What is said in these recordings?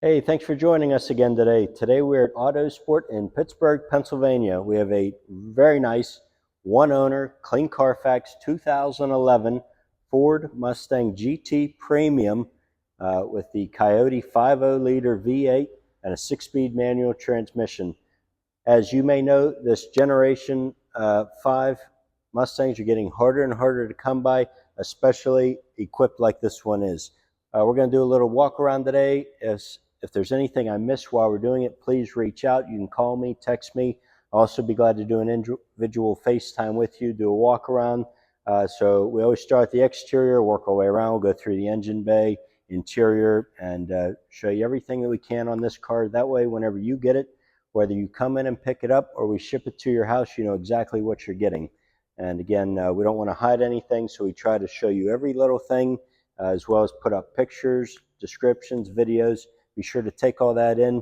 Hey, thanks for joining us again today. Today we're at Autosport in Pittsburgh, Pennsylvania. We have a very nice one-owner, clean Carfax 2011 Ford Mustang GT Premium with the Coyote 5.0L V8 and a 6-speed manual transmission. As you may know, this Generation 5 Mustangs are getting harder and harder to come by, especially equipped like this one is. We're going to do a little walk around today. If there's anything I missed while we're doing it, please reach out. You can call me, text me. I'll also be glad to do an individual FaceTime with you, do a walk around. So we always start at the exterior, work our way around. We'll go through the engine bay, interior, and show you everything that we can on this car. That way, whenever you get it, whether you come in and pick it up or we ship it to your house, you know exactly what you're getting. And again, we don't want to hide anything, so we try to show you every little thing, as well as put up pictures, descriptions, videos. Be sure to take all that in.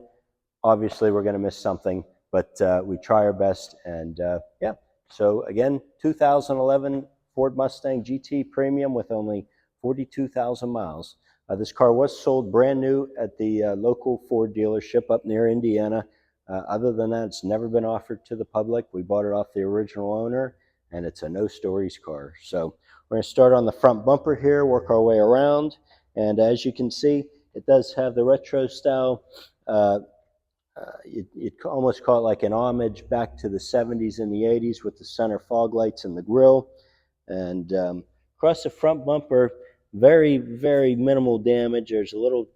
Obviously, we're going to miss something, but we try our best. And yeah, so again, 2011 Ford Mustang GT Premium with only 42,000 miles. This car was sold brand new at the local Ford dealership up near Indiana. Other than that, it's never been offered to the public. We bought it off the original owner, and it's a no stories car. So we're going to start on the front bumper here, work our way around, and as you can see, it does have the retro style. You'd almost call it like an homage back to the 70s and the 80s with the center fog lights and the grille. And across the front bumper, very, very minimal damage. There's a little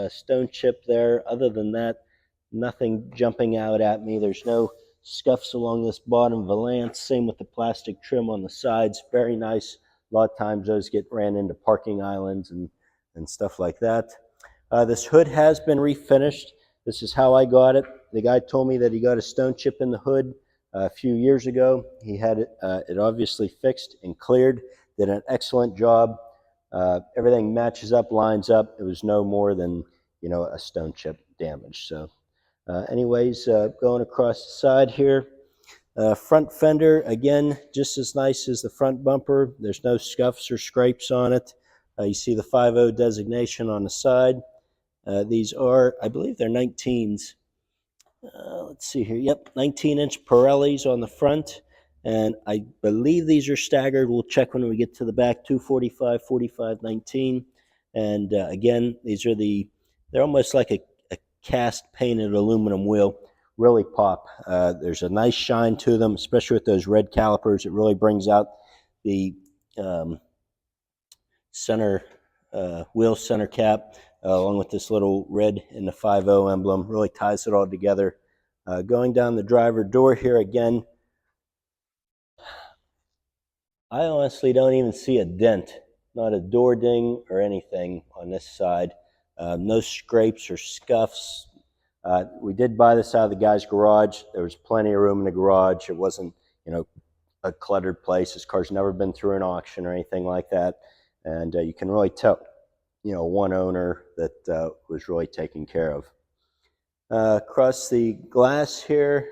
stone chip there. Other than that, nothing jumping out at me. There's no scuffs along this bottom valance. Same with the plastic trim on the sides. Very nice. A lot of times those get ran into parking islands and stuff like that. This hood has been refinished. This is how I got it. The guy told me that he got a stone chip in the hood a few years ago. He had it obviously fixed and cleared. Did an excellent job. Everything matches up, lines up. It was no more than, you know, a stone chip damage. So anyways, going across the side here. Front fender, again, just as nice as the front bumper. There's no scuffs or scrapes on it. You see the 5.0 designation on the side. These are, I believe they're 19s. Let's see here. Yep, 19-inch Pirellis on the front. And I believe these are staggered. We'll check when we get to the back. 245, 45, 19. And again, these are they're almost like a cast painted aluminum wheel. Really pop. There's a nice shine to them, especially with those red calipers. It really brings out the center wheel center cap, along with this little red and the 5.0 emblem. Really ties it all together. Going down the driver door here again, I honestly don't even see a dent, not a door ding or anything on this side. No scrapes or scuffs. We did buy this out of the guy's garage. There was plenty of room in the garage. It wasn't, you know, a cluttered place. This car's never been through an auction or anything like that. And you can really tell, you know, one owner that was really taken care of. Across the glass here,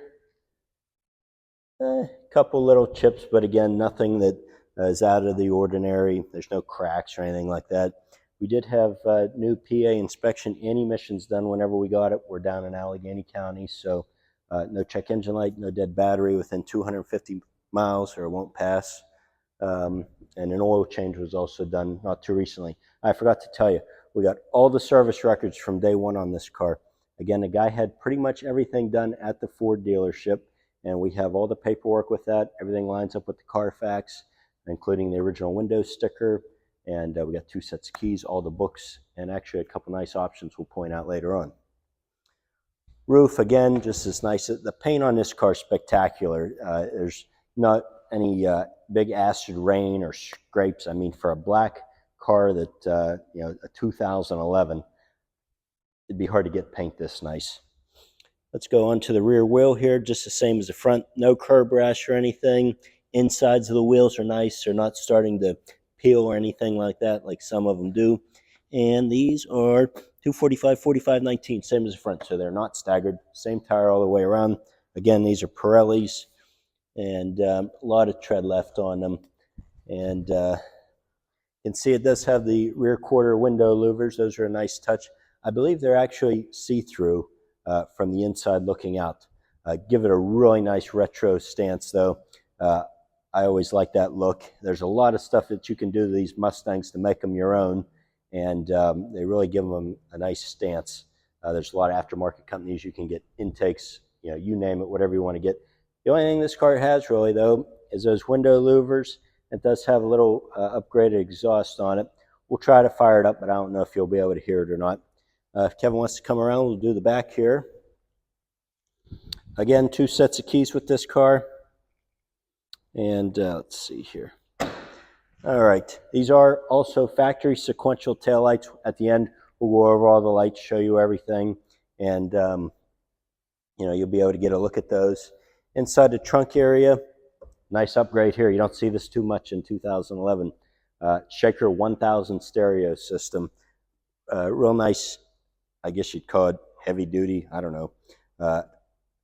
a couple little chips, but again, nothing that is out of the ordinary. There's no cracks or anything like that. We did have new PA inspection and emissions done whenever we got it. We're down in Allegheny County, so no check engine light, no dead battery within 250 miles or it won't pass. And an oil change was also done not too recently. I forgot to tell you, we got all the service records from day one on this car. Again, the guy had pretty much everything done at the Ford dealership, and we have all the paperwork with that. Everything lines up with the Carfax, including the original window sticker, and we got 2 sets of keys, all the books, and actually a couple nice options we'll point out later on. Roof, again, just as nice. The paint on this car is spectacular. There's not any big acid rain or scrapes. I mean, for a black car that, you know, a 2011, it'd be hard to get paint this nice. Let's go on to the rear wheel here, just the same as the front. No curb rash or anything. Insides of the wheels are nice. They're not starting to peel or anything like that, like some of them do. And these are 245, 45, 19, same as the front. So they're not staggered. Same tire all the way around. Again, these are Pirellis, and a lot of tread left on them. And you can see it does have the rear quarter window louvers. Those are a nice touch. I believe they're actually see-through from the inside looking out. Give it a really nice retro stance, though. I always like that look. There's a lot of stuff that you can do to these Mustangs to make them your own, and they really give them a nice stance. There's a lot of aftermarket companies you can get intakes, you name it, whatever you want to get. The only thing this car has really, though, is those window louvers. It does have a little upgraded exhaust on it. We'll try to fire it up, but I don't know if you'll be able to hear it or not. If Kevin wants to come around, we'll do the back here. Again, 2 sets of keys with this car. And let's see here. All right, these are also factory sequential taillights. At the end, we'll go over all the lights, show you everything, and you'll be able to get a look at those. Inside the trunk area, nice upgrade here. You don't see this too much in 2011. Shaker 1000 stereo system. Real nice, I guess you'd call it heavy duty, I don't know,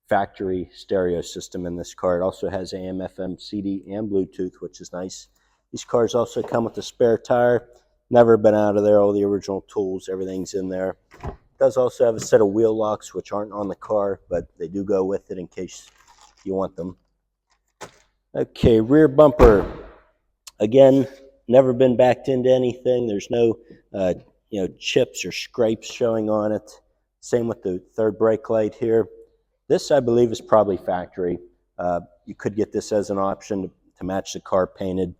factory stereo system in this car. It also has AM, FM, CD, and Bluetooth, which is nice. These cars also come with a spare tire. Never been out of there. All the original tools, everything's in there. It does also have a set of wheel locks, which aren't on the car, but they do go with it in case you want them. Okay, rear bumper. Again, never been backed into anything. There's no chips or scrapes showing on it. Same with the third brake light here. This, I believe, is probably factory. You could get this as an option to match the car painted.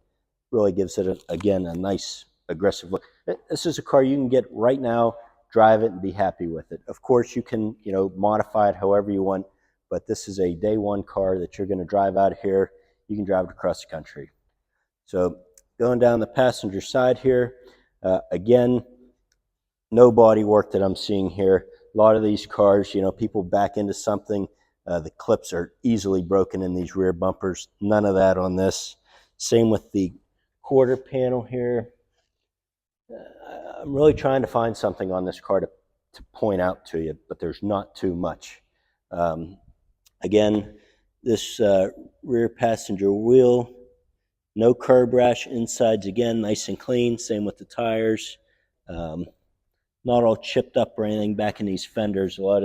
Really gives it, again, a nice, aggressive look. This is a car you can get right now, drive it, and be happy with it. Of course, you can, modify it however you want, but this is a day one car that you're going to drive out of here. You can drive it across the country. So going down the passenger side here, again, no body work that I'm seeing here. A lot of these cars, people back into something. The clips are easily broken in these rear bumpers. None of that on this. Same with the quarter panel here. I'm really trying to find something on this car to point out to you, but there's not too much. Again, this rear passenger wheel, no curb rash. Inside's, again, nice and clean. Same with the tires. Not all chipped up or anything back in these fenders. A lot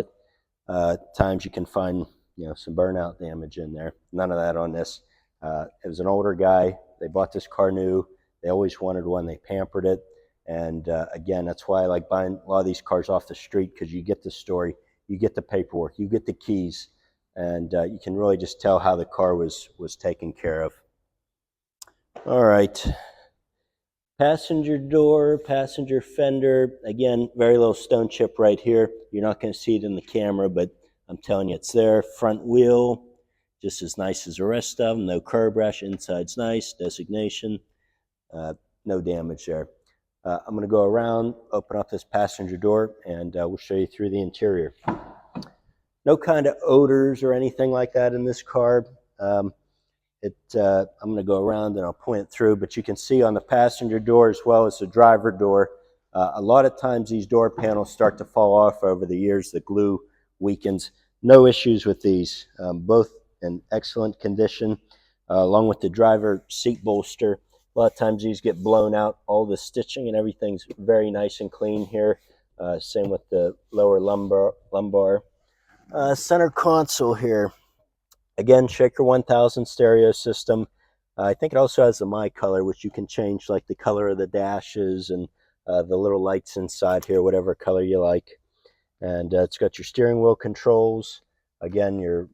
of times you can find some burnout damage in there. None of that on this. It was an older guy. They bought this car new. They always wanted one. They pampered it. And again, that's why I like buying a lot of these cars off the street, because you get the story, you get the paperwork, you get the keys, and you can really just tell how the car was taken care of. All right. Passenger door, passenger fender. Again, very little stone chip right here. You're not going to see it in the camera, but I'm telling you, it's there. Front wheel, just as nice as the rest of them. No curb rash. Inside's nice. Designation. No damage there. I'm going to go around, open up this passenger door, and we'll show you through the interior. No kind of odors or anything like that in this car. I'm going to go around and I'll point it through, but you can see on the passenger door as well as the driver door, a lot of times these door panels start to fall off over the years. The glue weakens. No issues with these. Both in excellent condition, along with the driver seat bolster. A lot of times these get blown out. All the stitching and everything's very nice and clean here. Same with the lower lumbar. Center console here. Again, Shaker 1000 stereo system. I think it also has the My Color, which you can change, like the color of the dashes and the little lights inside here, whatever color you like. And it's got your steering wheel controls. Again, your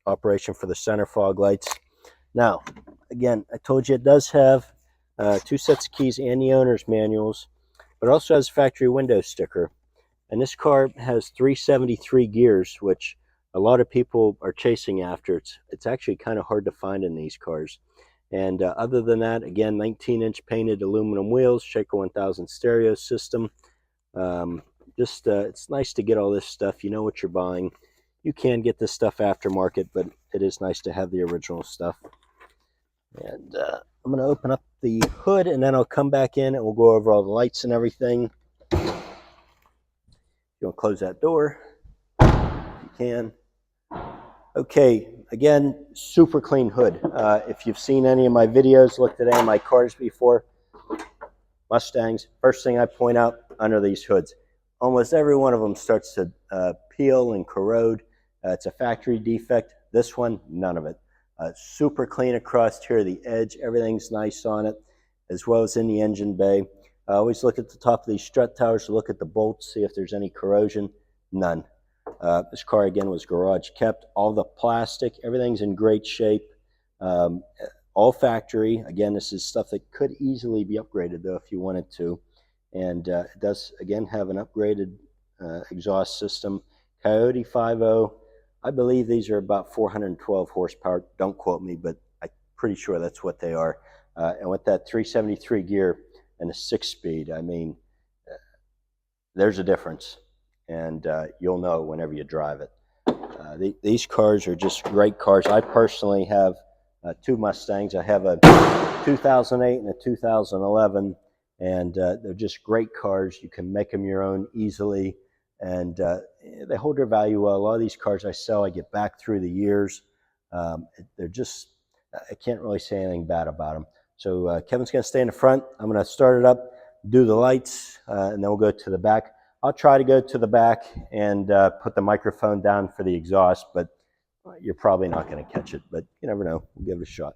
operation for the center fog lights. Now, again, I told you it does have 2 sets of keys and the owner's manuals, but it also has a factory window sticker. And this car has 373 gears, which a lot of people are chasing after. It's actually kind of hard to find in these cars. And other than that, again, 19-inch painted aluminum wheels, Shaker 1000 stereo system. It's nice to get all this stuff. You know what you're buying. You can get this stuff aftermarket, but it is nice to have the original stuff. And I'm going to open up the hood, and then I'll come back in and we'll go over all the lights and everything. You'll close that door if you can. Okay, again, super clean hood. If you've seen any of my videos, looked at any of my cars before, Mustangs, first thing I point out under these hoods, almost every one of them starts to peel and corrode. It's a factory defect. This one, none of it. Super clean across here, the edge, everything's nice on it, as well as in the engine bay. Always look at the top of these strut towers to look at the bolts, see if there's any corrosion. None. This car, again, was garage kept. All the plastic, everything's in great shape. Um, all factory. Again, this is stuff that could easily be upgraded, though, if you wanted to. And it does, again, have an upgraded exhaust system. Coyote 5.0. I believe these are about 412 horsepower. Don't quote me, but I'm pretty sure that's what they are. And with that 373 gear and a 6-speed, I mean, there's a difference. And you'll know whenever you drive it. These cars are just great cars. I personally have two Mustangs. I have a 2008 and a 2011, and they're just great cars. You can make them your own easily, and they hold their value well. A lot of these cars I sell, I get back through the years. They're just, I can't really say anything bad about them. So Kevin's going to stay in the front. I'm going to start it up, do the lights, and then we'll go to the back. I'll try to go to the back and put the microphone down for the exhaust, but you're probably not going to catch it, but you never know. We'll give it a shot.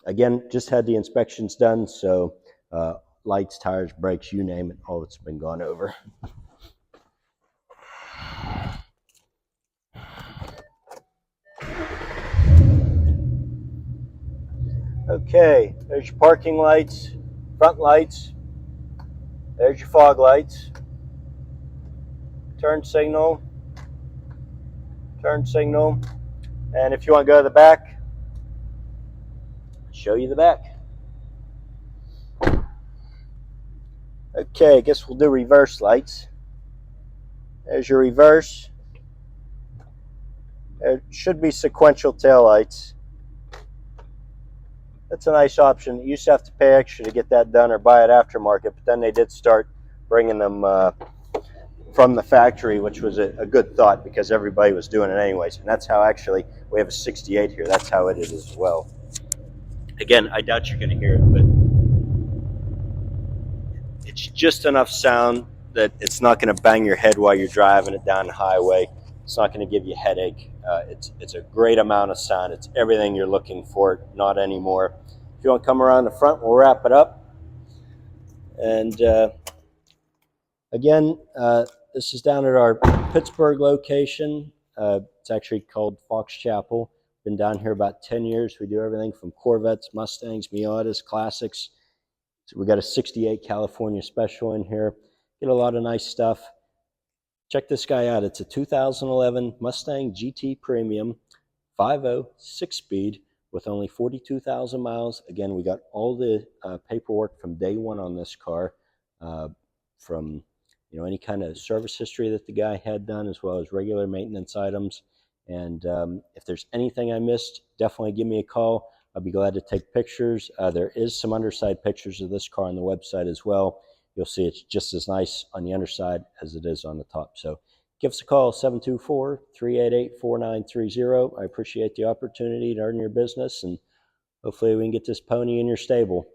Again, just had the inspections done, so lights, tires, brakes, you name it, all it's been gone over. Okay, there's your parking lights, front lights. There's your fog lights. Turn signal. Turn signal. And if you want to go to the back, show you the back. Okay, I guess we'll do reverse lights. There's your reverse. There should be sequential tail lights. That's a nice option. You used to have to pay extra to get that done or buy it aftermarket, but then they did start bringing them from the factory, which was a good thought because everybody was doing it anyways. And that's how actually, we have a 68 here. That's how it is as well. Again, I doubt you're going to hear it, but it's just enough sound that it's not going to bang your head while you're driving it down the highway. It's not going to give you a headache. It's a great amount of sound. It's everything you're looking for, not anymore. If you want to come around the front, we'll wrap it up. And again, this is down at our Pittsburgh location. It's actually called Fox Chapel. Been down here about 10 years. We do everything from Corvettes, Mustangs, Miatas, Classics. So we got a 68 California Special in here. Get a lot of nice stuff. Check this guy out. It's a 2011 Mustang GT Premium 5.0 6-speed with only 42,000 miles. Again, we got all the paperwork from day one on this car, from any kind of service history that the guy had done, as well as regular maintenance items. And if there's anything I missed, definitely give me a call. I'll be glad to take pictures. There is some underside pictures of this car on the website as well. You'll see it's just as nice on the underside as it is on the top. So give us a call, 724-388-4930. I appreciate the opportunity to earn your business, and hopefully we can get this pony in your stable.